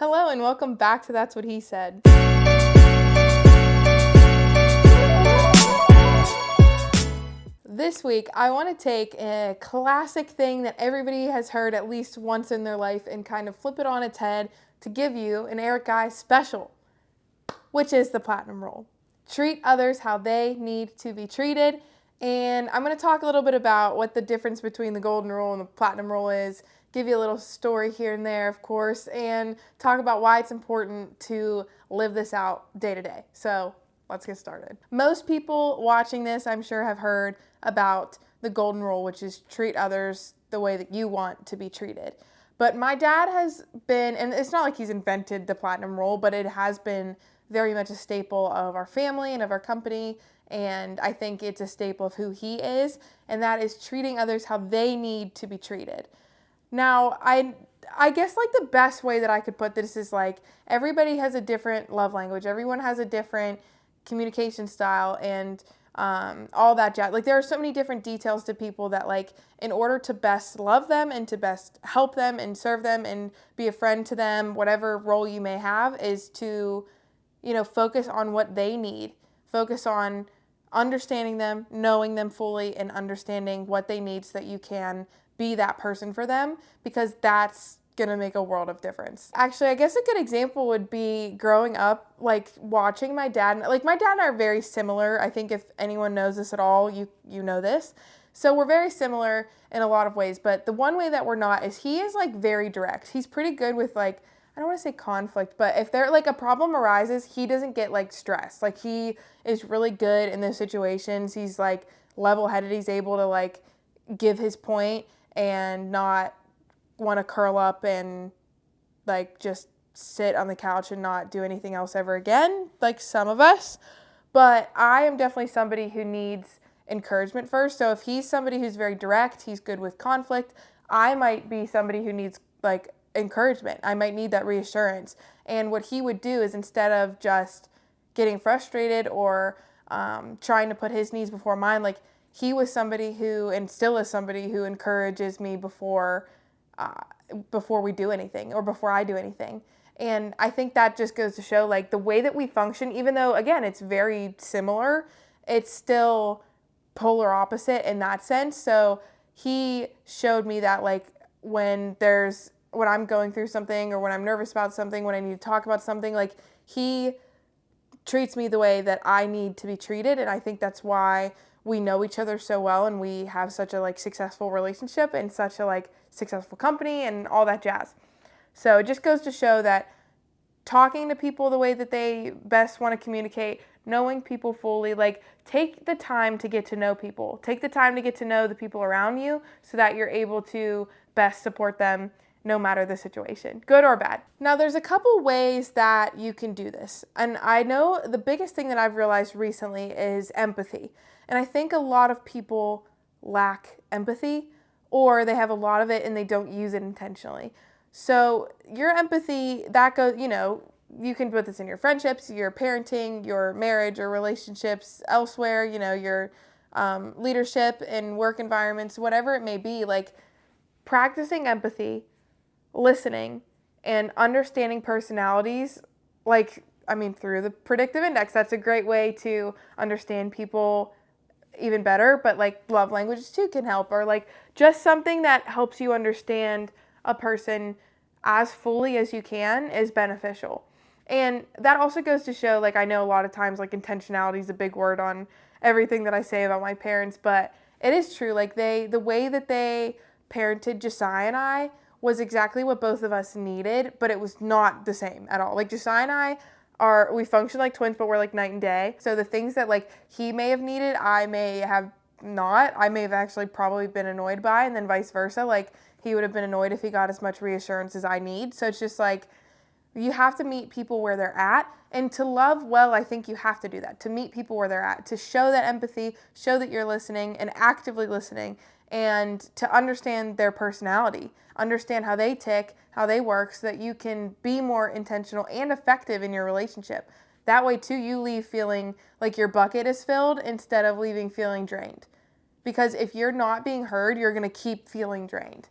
Hello and welcome back to That's What He Said. This week, I want to take a classic thing that everybody has heard at least once in their life and kind of flip it on its head to give you an Eric Guy special, which is the platinum rule. Treat others how they need to be treated. And I'm going to talk a little bit about what the difference between the golden rule and the platinum rule is, give you a little story here and there, of course, and talk about why it's important to live this out day to day. So let's get started. Most people watching this, I'm sure, have heard about the golden rule, which is treat others the way that you want to be treated. But my dad has been, and it's not like he's invented the platinum rule, but it has been very much a staple of our family and of our company. And I think it's a staple of who he is, and that is treating others how they need to be treated. Now, I guess like the best way that I could put this is like everybody has a different love language. Everyone has a different communication style and all that jazz. Like there are so many different details to people that like in order to best love them and to best help them and serve them and be a friend to them, whatever role you may have, is to, focus on what they need. Focus on understanding them, knowing them fully, and understanding what they need so that you can be that person for them, because that's going to make a world of difference. Actually, I guess a good example would be growing up, like watching my dad. Like my dad and I are very similar. I think if anyone knows this at all, you know this. So we're very similar in a lot of ways, but the one way that we're not is he is like very direct. He's pretty good with like, I don't want to say conflict, but if there like a problem arises, he doesn't get like stressed. Like he is really good in those situations. He's like level-headed. He's able to like give his point and not want to curl up and like just sit on the couch and not do anything else ever again, like some of us. But I am definitely somebody who needs encouragement first. So if he's somebody who's very direct, he's good with conflict, I might be somebody who needs like encouragement. I might need that reassurance. And what he would do is instead of just getting frustrated or trying to put his needs before mine, like he was somebody who, and still is somebody who encourages me before we do anything or before I do anything. And I think that just goes to show like the way that we function, even though again, it's very similar, it's still polar opposite in that sense. So he showed me that like when I'm going through something or when I'm nervous about something, when I need to talk about something, like he treats me the way that I need to be treated. And I think that's why we know each other so well and we have such a like successful relationship and such a like successful company and all that jazz. So it just goes to show that talking to people the way that they best want to communicate, knowing people fully, like take the time to get to know people. Take the time to get to know the people around you so that you're able to best support them no matter the situation, good or bad. Now, there's a couple ways that you can do this. And I know the biggest thing that I've realized recently is empathy. And I think a lot of people lack empathy, or they have a lot of it and they don't use it intentionally. So your empathy, that goes, you can put this in your friendships, your parenting, your marriage or relationships elsewhere, your leadership in work environments, whatever it may be, like practicing empathy, listening, and understanding personalities, through the predictive index. That's a great way to understand people even better, but like love languages too can help, or like just something that helps you understand a person as fully as you can is beneficial. And that also goes to show, like I know a lot of times like intentionality is a big word on everything that I say about my parents, but it is true. Like the way that they parented Josiah and I was exactly what both of us needed, but it was not the same at all. Like Josiah and I we function like twins, but we're like night and day. So the things that like he may have needed, I may have not. I may have actually probably been annoyed by, and then vice versa. Like he would have been annoyed if he got as much reassurance as I need. So it's just like you have to meet people where they're at. And to love well, I think you have to do that. To meet people where they're at. To show that empathy, show that you're listening and actively listening. And to understand their personality, understand how they tick, how they work, so that you can be more intentional and effective in your relationship. That way, too, you leave feeling like your bucket is filled instead of leaving feeling drained. Because if you're not being heard, you're going to keep feeling drained.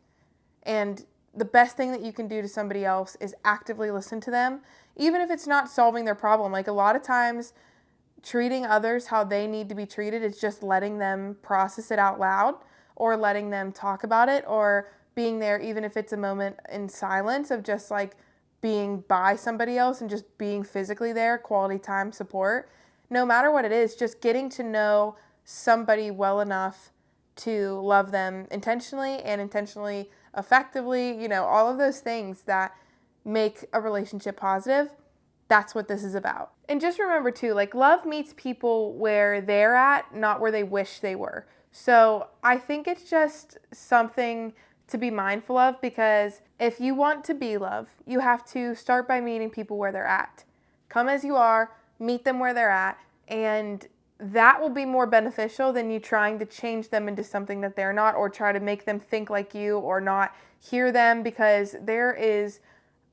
And the best thing that you can do to somebody else is actively listen to them, even if it's not solving their problem. Like a lot of times, treating others how they need to be treated is just letting them process it out loud, or letting them talk about it, or being there even if it's a moment in silence of just like being by somebody else and just being physically there, quality time support. No matter what it is, just getting to know somebody well enough to love them intentionally and intentionally effectively, all of those things that make a relationship positive. That's what this is about. And just remember too, like love meets people where they're at, not where they wish they were. So I think it's just something to be mindful of, because if you want to be loved, you have to start by meeting people where they're at. Come as you are, meet them where they're at, and that will be more beneficial than you trying to change them into something that they're not, or try to make them think like you or not hear them, because there is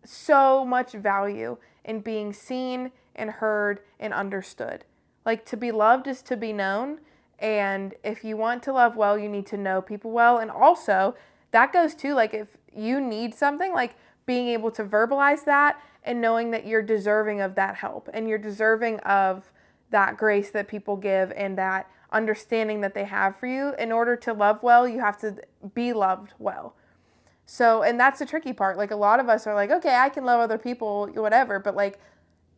so much value in being seen and heard and understood. Like, to be loved is to be known, and if you want to love well, you need to know people well. And also, that goes too, like if you need something, like being able to verbalize that and knowing that you're deserving of that help and you're deserving of that grace that people give and that understanding that they have for you. In order to love well, you have to be loved well. So, and that's the tricky part. Like a lot of us are like, okay, I can love other people, whatever, but like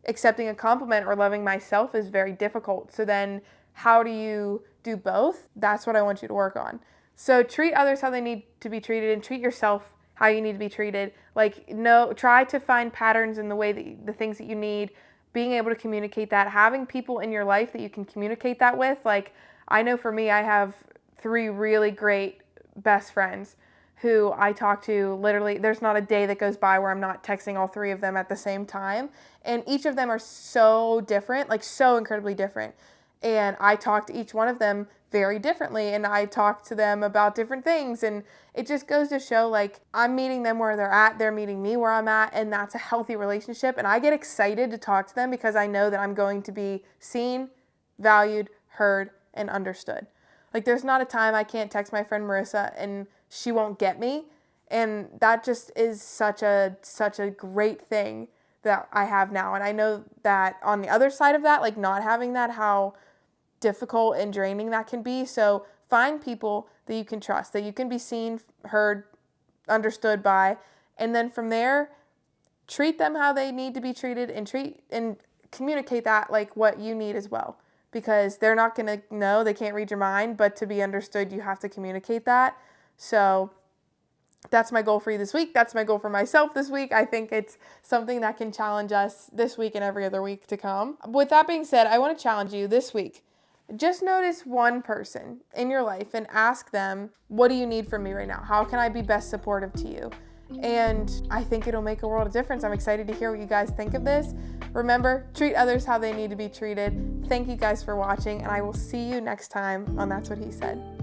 accepting a compliment or loving myself is very difficult. So then how do you do both? That's what I want you to work on. So treat others how they need to be treated, and treat yourself how you need to be treated. Like, try to find patterns in the way that the things that you need, being able to communicate that, having people in your life that you can communicate that with. Like, I know for me, I have 3 really great best friends who I talk to literally. There's not a day that goes by where I'm not texting all 3 of them at the same time. And each of them are so different, like so incredibly different. And I talk to each one of them very differently, and I talk to them about different things, and it just goes to show like I'm meeting them where they're at, they're meeting me where I'm at, and that's a healthy relationship. And I get excited to talk to them because I know that I'm going to be seen, valued, heard, and understood. Like there's not a time I can't text my friend Marissa and she won't get me, and that just is such a great thing that I have now. And I know that on the other side of that, like not having that, how difficult and draining that can be. So find people that you can trust, that you can be seen, heard, understood by, and then from there, treat them how they need to be treated, and communicate that like what you need as well, because they're not going to know, they can't read your mind, but to be understood, you have to communicate that. So that's my goal for you this week. That's my goal for myself this week. I think it's something that can challenge us this week and every other week to come. With that being said, I want to challenge you this week. Just notice one person in your life and ask them, what do you need from me right now? How can I be best supportive to you? And I think it'll make a world of difference. I'm excited to hear what you guys think of this. Remember, treat others how they need to be treated. Thank you guys for watching, and I will see you next time on That's What He Said.